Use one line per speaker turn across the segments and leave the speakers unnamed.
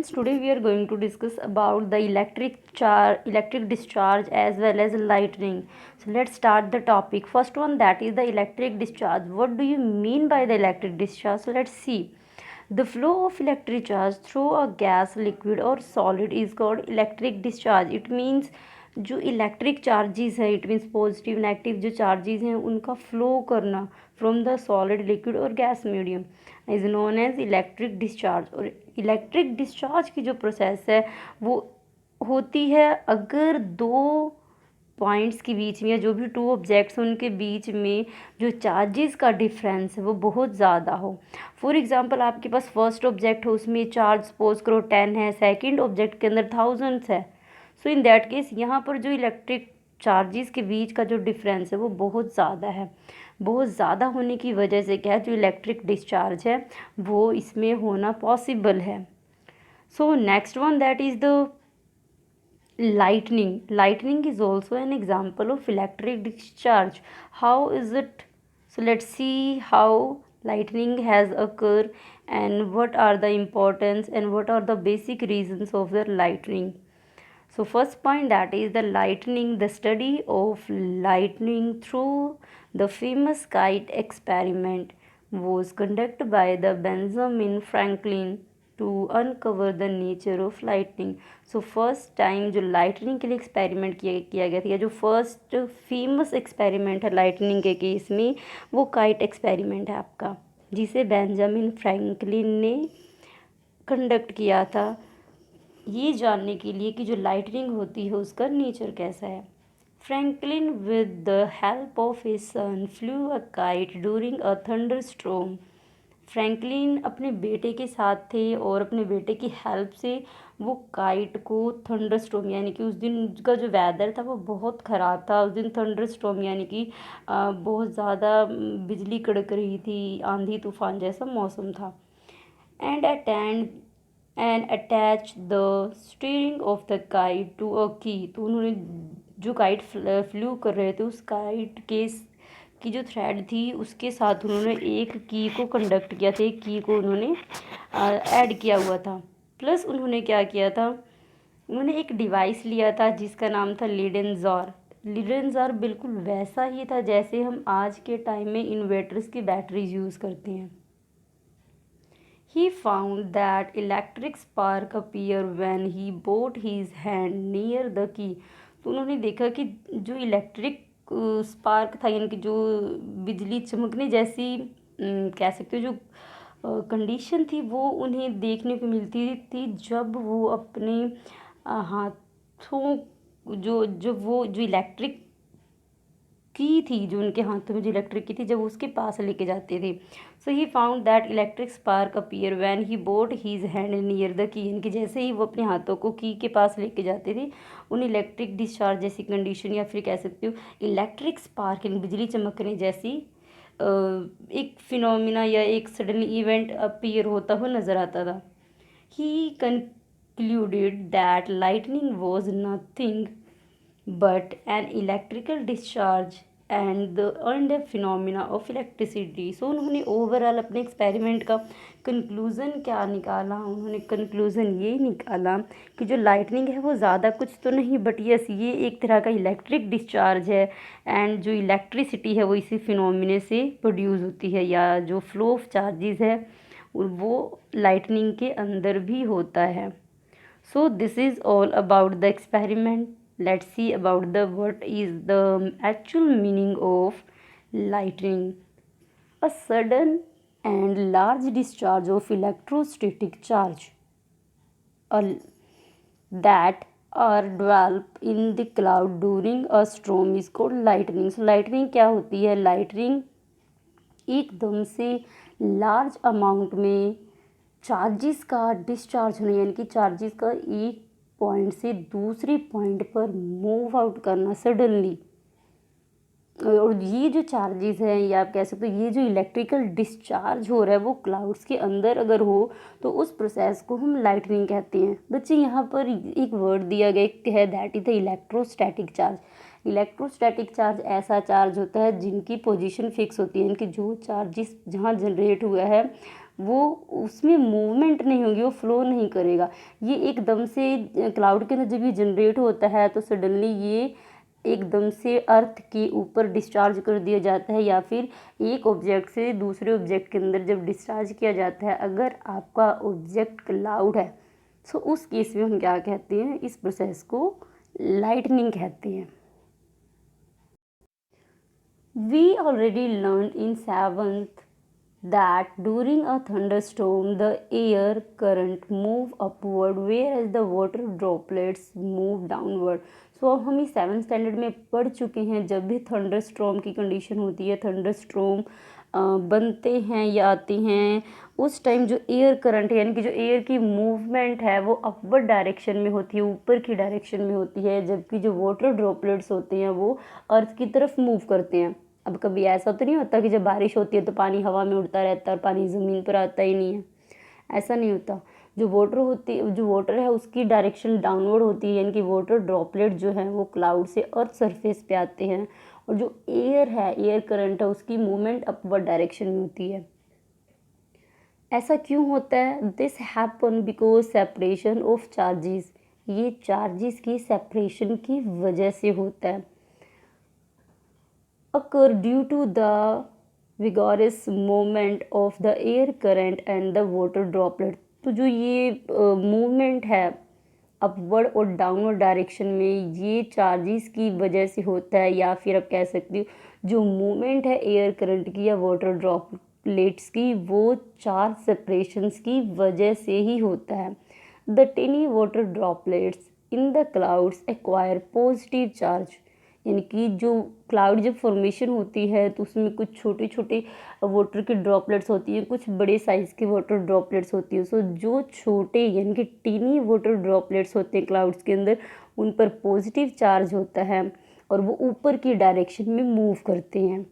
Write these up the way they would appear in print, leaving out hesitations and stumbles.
Today we are going to discuss about the electric discharge as well as lightning. So let's start the topic. First one, that is the electric discharge. What do you mean by the electric discharge? So let's see. The flow of electric charge through a gas, liquid or solid is called electric discharge. It means जो electric charges है, it means positive negative जो charges हैं उनका flow करना from the solid, liquid और gas medium is known as electric discharge. और electric discharge की जो प्रोसेस है वो होती है अगर दो पॉइंट्स के बीच में या जो भी टू ऑब्जेक्ट्स उनके बीच में जो चार्जेस का डिफरेंस है वो बहुत ज़्यादा हो. फॉर एग्जांपल आपके पास फर्स्ट ऑब्जेक्ट हो, उसमें चार्ज सपोज करो 10 है, सेकंड ऑब्जेक्ट के अंदर थाउजेंड्स है. सो इन दैट केस यहाँ पर जो इलेक्ट्रिक चार्जेस के बीच का जो डिफरेंस है वो बहुत ज़्यादा है. बहुत ज़्यादा होने की वजह से क्या है, जो इलेक्ट्रिक डिस्चार्ज है वो इसमें होना पॉसिबल है. So next one, that is the lightning. Lightning is also an example of electric discharge. How is it? So let's see how lightning has occurred and what are the importance and what are the basic reasons of the lightning. So first point, that is the lightning. The study of lightning through the famous kite experiment was conducted by the Benjamin Franklin to uncover the nature of lightning. So first time जो lightning के लिए experiment किया गया था, या जो first famous experiment है lightning के केस में, वो काइट एक्सपेरिमेंट है आपका, जिसे बेंजामिन फ्रैंकलिन ने कंडक्ट किया था ये जानने के लिए कि जो लाइटनिंग होती है उसका नेचर कैसा है. Franklin with the help of his son flu a kite during a thunder storm. Franklin अपने बेटे के साथ थे और अपने बेटे की हेल्प से वो काइट को थंडर स्टॉर्म, यानी कि उस दिन का जो वेदर था वो बहुत ख़राब था. उस दिन थंडर स्टॉर्म यानी कि बहुत ज़्यादा बिजली कड़क रही थी, आंधी तूफान जैसा मौसम था. And attach the string of the kite to a key. तो उन्होंने जो काइट फ्लू कर रहे थे उस काइट के की जो थ्रेड थी उसके साथ उन्होंने एक की को कंडक्ट किया था, एक की को उन्होंने ऐड किया हुआ था. प्लस उन्होंने क्या किया था, उन्होंने एक डिवाइस लिया था जिसका नाम था लीडेनजार. लीडेनजार बिल्कुल वैसा ही था जैसे हम आज के टाइम में इन्वर्टर्स की बैटरीज यूज़ करते हैं. He found that electric spark appear when he brought his hand near the key. तो उन्होंने देखा कि जो इलेक्ट्रिक स्पार्क था, यानी कि जो बिजली चमकने जैसी कह सकते हो जो कंडीशन थी वो उन्हें देखने को मिलती थी जब वो अपने हाथों जो इलेक्ट्रिक की थी, जो उनके हाथों में जो इलेक्ट्रिक की थी, जब उसके पास लेके जाते थे. So he found that electric spark appear when he brought his hand near the key, यानी कि जैसे ही वो अपने हाथों को की के पास लेके जाते थे उन इलेक्ट्रिक डिस्चार्ज जैसी कंडीशन, या फिर कह सकते हो इलेक्ट्रिक स्पार्क यानी बिजली चमकने जैसी एक फिनोमिना या एक सडन इवेंट अपीयर होता हुआ नज़र आता था. He concluded that lightning was nothing but an electrical discharge and the phenomena of electricity. So उन्होंने ओवरऑल अपने एक्सपेरिमेंट का कंक्लूज़न क्या निकाला, उन्होंने कंक्लूज़न ये निकाला कि जो लाइटनिंग है वो ज़्यादा कुछ तो नहीं, बट यस ये एक तरह का इलेक्ट्रिक डिस्चार्ज है. एंड जो इलेक्ट्रिसिटी है वो इसी फिनोमिने से प्रोड्यूस होती है, या जो फ्लो ऑफ चार्जेस है वो लाइटनिंग के अंदर भी होता है. So this is all about the experiment. Let's see about the what is the actual meaning of lightning. A sudden and large discharge of electrostatic charge that are developed in the cloud during a storm is called lightning. So lightning क्या होती है? lightning एकदम से large amount में charges का discharge होना, यानी कि चार्जेस का एक पॉइंट से दूसरे पॉइंट पर मूव आउट करना सडनली. और ये जो चार्जेस हैं, या आप कह सकते हो ये जो इलेक्ट्रिकल डिस्चार्ज हो रहा है वो क्लाउड्स के अंदर अगर हो तो उस प्रोसेस को हम लाइटनिंग कहते हैं. बच्चे यहाँ पर एक वर्ड दिया गया है, that is the electrostatic charge. Electrostatic charge ऐसा चार्ज होता है जिनकी पोजीशन फिक्स होती है, यानी कि जो चार्जेस जहाँ जनरेट हुआ है वो उसमें मूवमेंट नहीं होगी, वो फ्लो नहीं करेगा। ये एकदम से क्लाउड के अंदर जब ये जनरेट होता है तो सडनली ये एकदम से अर्थ के ऊपर डिस्चार्ज कर दिया जाता है, या फिर एक ऑब्जेक्ट से दूसरे ऑब्जेक्ट के अंदर जब डिस्चार्ज किया जाता है, अगर आपका ऑब्जेक्ट क्लाउड है तो उस केस में हम क्या कहते हैं, इस प्रोसेस को लाइटनिंग कहते हैं। We already learned in 7th that during a thunderstorm the air current move upward whereas the water droplets move downward. सो अब हम इस 7th स्टैंडर्ड में पढ़ चुके हैं, जब भी थंडरस्टॉर्म की कंडीशन होती है, थंडरस्टॉर्म बनते हैं या आते हैं, उस टाइम जो एयर करंट यानी कि जो एयर की मूवमेंट है वो अपवर्ड डायरेक्शन में होती है, ऊपर की डायरेक्शन में होती है, जबकि जो वाटर ड्रॉपलेट्स होते हैं वो अर्थ की तरफ मूव करते हैं। अब कभी ऐसा तो नहीं होता कि जब बारिश होती है तो पानी हवा में उड़ता रहता है और पानी ज़मीन पर आता ही नहीं है, ऐसा नहीं होता। जो वाटर है उसकी डायरेक्शन डाउनवर्ड होती है, यानी कि वाटर ड्रॉपलेट जो है वो क्लाउड से अर्थ सरफेस पे आते हैं, और जो एयर है, एयर करंट है, उसकी मूवमेंट अपवर्ड डायरेक्शन में होती है। ऐसा क्यों होता है? This happen because separation of charges, ये चार्जेस की सेपरेशन की वजह से होता है। occur due to the vigorous movement of the air current and the water droplet। तो जो ये मूवमेंट है अपवर्ड और डाउनवर्ड डायरेक्शन में, ये चार्जेस की वजह से होता है, या फिर आप कह सकते हो जो मूवमेंट है एयर करंट की या वाटर ड्रॉपलेट्स की, वो चार्ज सेपरेशंस की वजह से ही होता है। The tiny water droplets in the clouds acquire positive charge, यानी कि जो क्लाउड जब फॉर्मेशन होती है तो उसमें कुछ छोटे छोटे वाटर की ड्रॉपलेट्स होती हैं, कुछ बड़े साइज़ के वाटर ड्रॉपलेट्स होती हैं। सो जो छोटे यानी कि टीनी वाटर ड्रॉपलेट्स होते हैं क्लाउड्स के अंदर, उन पर पॉजिटिव चार्ज होता है और वो ऊपर की डायरेक्शन में मूव करते हैं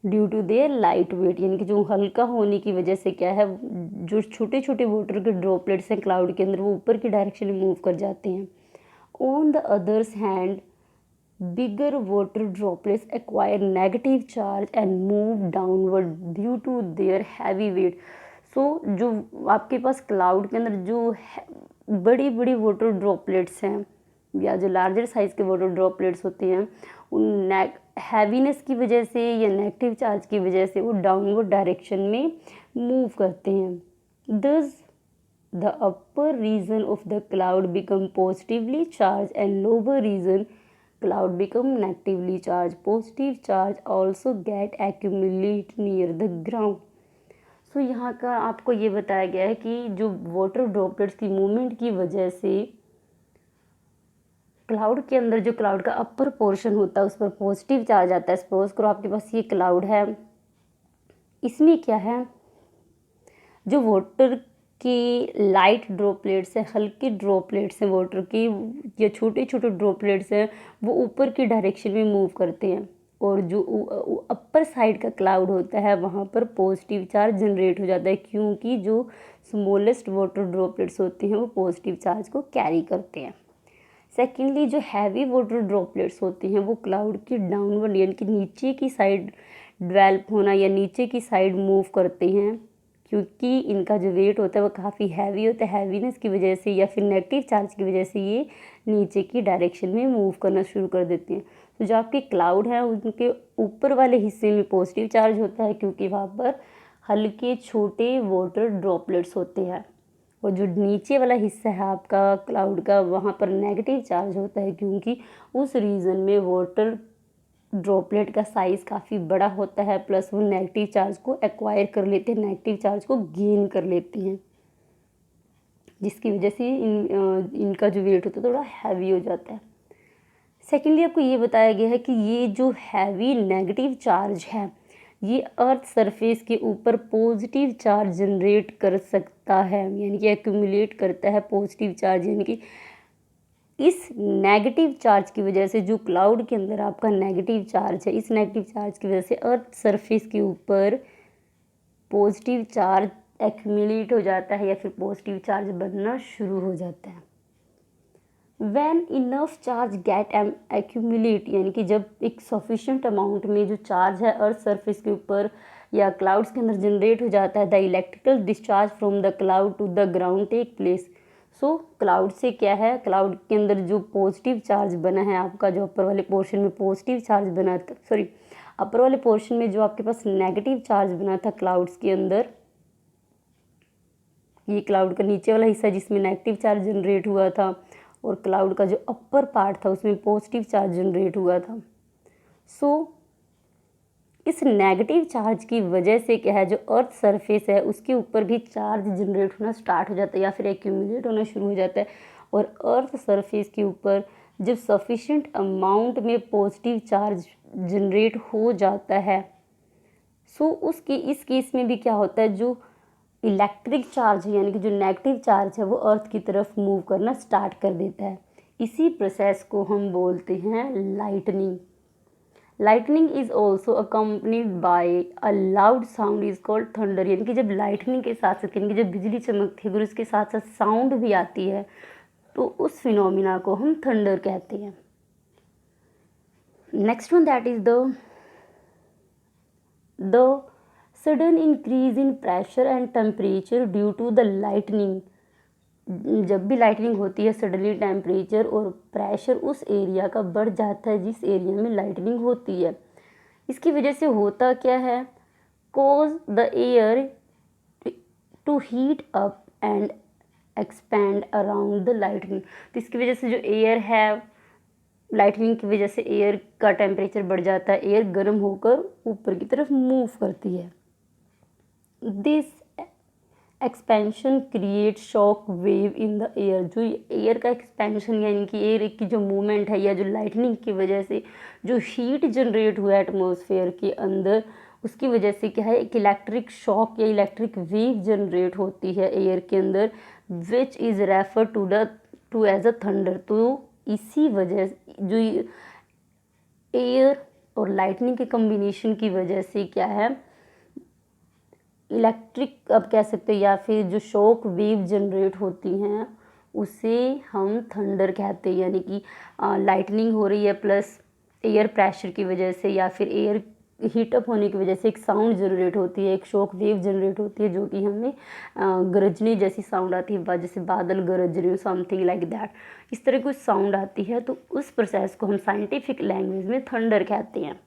due to their light weight, यानी कि जो हल्का होने की वजह से क्या है, जो छोटे छोटे वाटर के ड्रॉपलेट्स हैं क्लाउड के अंदर वो ऊपर की डायरेक्शन में मूव कर जाते हैं। On the others hand bigger water droplets acquire negative charge and move downward due to their heavy weight। सो जो आपके पास क्लाउड के अंदर जो बड़ी बड़ी वाटर ड्रॉपलेट्स हैं या जो लार्जर साइज़ के वाटर ड्रॉपलेट्स होते हैं, उन हैवीनेस की वजह से या नेगेटिव चार्ज की वजह से वो डाउनवर्ड डायरेक्शन में मूव करते हैं। Thus the upper region of the cloud become positively charge and lower region cloud become negatively charged। positive charge also get accumulate near the ground। सो यहाँ का आपको ये बताया गया है कि जो वाटर ड्रॉपलेट्स की मूवमेंट की वजह से क्लाउड के अंदर जो क्लाउड का अपर पोर्शन होता है उस पर पॉजिटिव चार्ज आता है। सपोज करो आपके पास ये क्लाउड है, इसमें क्या है, जो वाटर की लाइट ड्रॉपलेट्स हैं, हल्के ड्रॉपलेट्स हैं वाटर की, या छोटे छोटे ड्रॉपलेट्स हैं, वो ऊपर की डायरेक्शन में मूव करते हैं, और जो अपर साइड का क्लाउड होता है वहाँ पर पॉजिटिव चार्ज जनरेट हो जाता है, क्योंकि जो स्मॉलेस्ट वाटर ड्रॉपलेट्स होते हैं वो पॉजिटिव चार्ज को कैरी करते हैं। सेकेंडली, जो हैवी वाटर ड्रॉपलेट्स होते हैं वो क्लाउड की डाउनवर्ड यानी कि नीचे की साइड डेवलप होना या नीचे की साइड मूव करते हैं, क्योंकि इनका जो वेट होता है वो काफ़ी हैवी होता है। हैवीनेस की वजह से या फिर नेगेटिव चार्ज की वजह से ये नीचे की डायरेक्शन में मूव करना शुरू कर देते हैं। तो जो आपके क्लाउड हैं उनके ऊपर वाले हिस्से में पॉजिटिव चार्ज होता है, क्योंकि वहाँ पर हल्के छोटे वाटर ड्रॉपलेट्स होते हैं, और जो नीचे वाला हिस्सा है आपका क्लाउड का वहाँ पर नेगेटिव चार्ज होता है, क्योंकि उस रीजन में वाटर ड्रॉपलेट का साइज़ काफ़ी बड़ा होता है, प्लस वो नेगेटिव चार्ज को एक्वायर कर लेते हैं, नेगेटिव चार्ज को गेन कर लेते हैं, जिसकी वजह से इनका जो वेट होता है थोड़ा हैवी हो जाता है। सेकेंडली, आपको ये बताया गया है कि ये जो हैवी नेगेटिव चार्ज है ये अर्थ सरफेस के ऊपर पॉजिटिव चार्ज जनरेट कर सकता है, यानी कि एक्यूमुलेट करता है पॉजिटिव चार्ज, यानी कि इस नेगेटिव चार्ज की वजह से जो क्लाउड के अंदर आपका नेगेटिव चार्ज है, इस नेगेटिव चार्ज की वजह से अर्थ सरफेस के ऊपर पॉजिटिव चार्ज एक्यूमुलेट हो जाता है या फिर पॉजिटिव चार्ज बनना शुरू हो जाता है। When enough charge get accumulate, यानी कि जब एक सफिशिएंट अमाउंट में जो चार्ज है अर्थ सरफेस के ऊपर या क्लाउड्स के अंदर जनरेट हो जाता है। The electrical discharge from the cloud to the ground take place. So cloud से क्या है, क्लाउड के अंदर जो पॉजिटिव चार्ज बना है आपका, जो अपर वाले पोर्शन में पॉजिटिव चार्ज बना था, सॉरी अपर वाले पोर्शन में जो आपके पास नेगेटिव चार्ज बना था क्लाउड्स के अंदर, ये क्लाउड का नीचे वाला हिस्सा जिसमें नेगेटिव चार्ज जनरेट हुआ था, और क्लाउड का जो अपर पार्ट था उसमें पॉजिटिव चार्ज जनरेट हुआ था। सो इस नेगेटिव चार्ज की वजह से क्या है, जो अर्थ सरफेस है उसके ऊपर भी चार्ज जनरेट होना स्टार्ट हो जाता है या फिर एक्यूमुलेट होना शुरू हो जाता है। और अर्थ सरफेस के ऊपर जब सफिशिएंट अमाउंट में पॉजिटिव चार्ज जनरेट हो जाता है, सो उसके इस केस में भी क्या होता है, जो इलेक्ट्रिक चार्ज है यानी कि जो नेगेटिव चार्ज है वो अर्थ की तरफ मूव करना स्टार्ट कर देता है। इसी प्रोसेस को हम बोलते हैं lightning. Lightning is also accompanied by a loud sound is called thunder. यानी कि जब लाइटनिंग के साथ साथ, यानी कि जब बिजली चमकती है अगर उसके साथ साथ साउंड भी आती है तो उस फिनोमिना को हम थंडर कहते हैं। Next one that is the sudden increase in pressure and temperature due to the lightning. जब भी लाइटनिंग होती है सडनली टेम्परेचर और प्रेशर उस एरिया का बढ़ जाता है जिस एरिया में लाइटनिंग होती है। इसकी वजह से होता क्या है, cause the air to heat up and expand around the lightning. तो इसकी वजह से जो एयर है, लाइटनिंग की वजह से एयर का टेम्परेचर बढ़ जाता है, एयर गर्म होकर ऊपर की तरफ मूव करती है। This expansion create shock wave in the air. जो एयर का एक्सपेंशन यानी कि एयर की जो मूवमेंट है या जो लाइटनिंग की वजह से जो हीट जनरेट हुआ है एटमॉस्फेयर के अंदर, उसकी वजह से क्या है, एक इलेक्ट्रिक शॉक या इलेक्ट्रिक वेव जनरेट होती है एयर के अंदर, which is refer to as a thunder. तो इसी वजह जो एयर और लाइटनिंग के कम्बिनेशन की वजह से क्या है, इलेक्ट्रिक अब कह सकते हैं या फिर जो शॉक वेव जनरेट होती हैं उसे हम थंडर कहते हैं। यानी कि लाइटनिंग हो रही है प्लस एयर प्रेशर की वजह से या फिर एयर हीटअप होने की वजह से एक साउंड जनरेट होती है, एक शॉक वेव जनरेट होती है जो कि हमें गरजने जैसी साउंड आती है, जैसे बादल गरज रहे हो, समथिंग लाइक दैट, इस तरह कुछ साउंड आती है। तो उस प्रोसेस को हम साइंटिफिक लैंग्वेज में थंडर कहते हैं।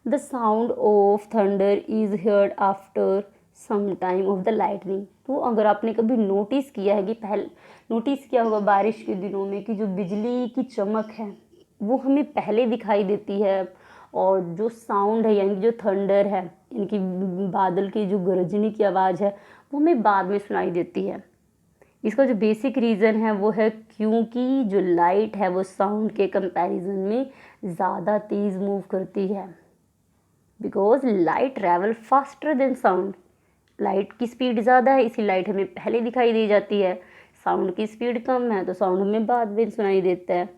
The sound of thunder is heard after some time of the lightning. तो अगर आपने कभी नोटिस किया है कि पहले नोटिस किया होगा बारिश के दिनों में कि जो बिजली की चमक है वो हमें पहले दिखाई देती है, और जो साउंड है यानी जो थंडर है यानी कि बादल की जो गरजने की आवाज़ है वो हमें बाद में सुनाई देती है। इसका जो बेसिक रीज़न है वो है क्योंकि जो लाइट है वो साउंड के कंपैरिजन में ज़्यादा तेज़ मूव करती है, because light travel faster than sound. Light की स्पीड ज़्यादा है इसलिए लाइट हमें पहले दिखाई दी जाती है, साउंड की स्पीड कम है तो साउंड हमें बाद में सुनाई देता है।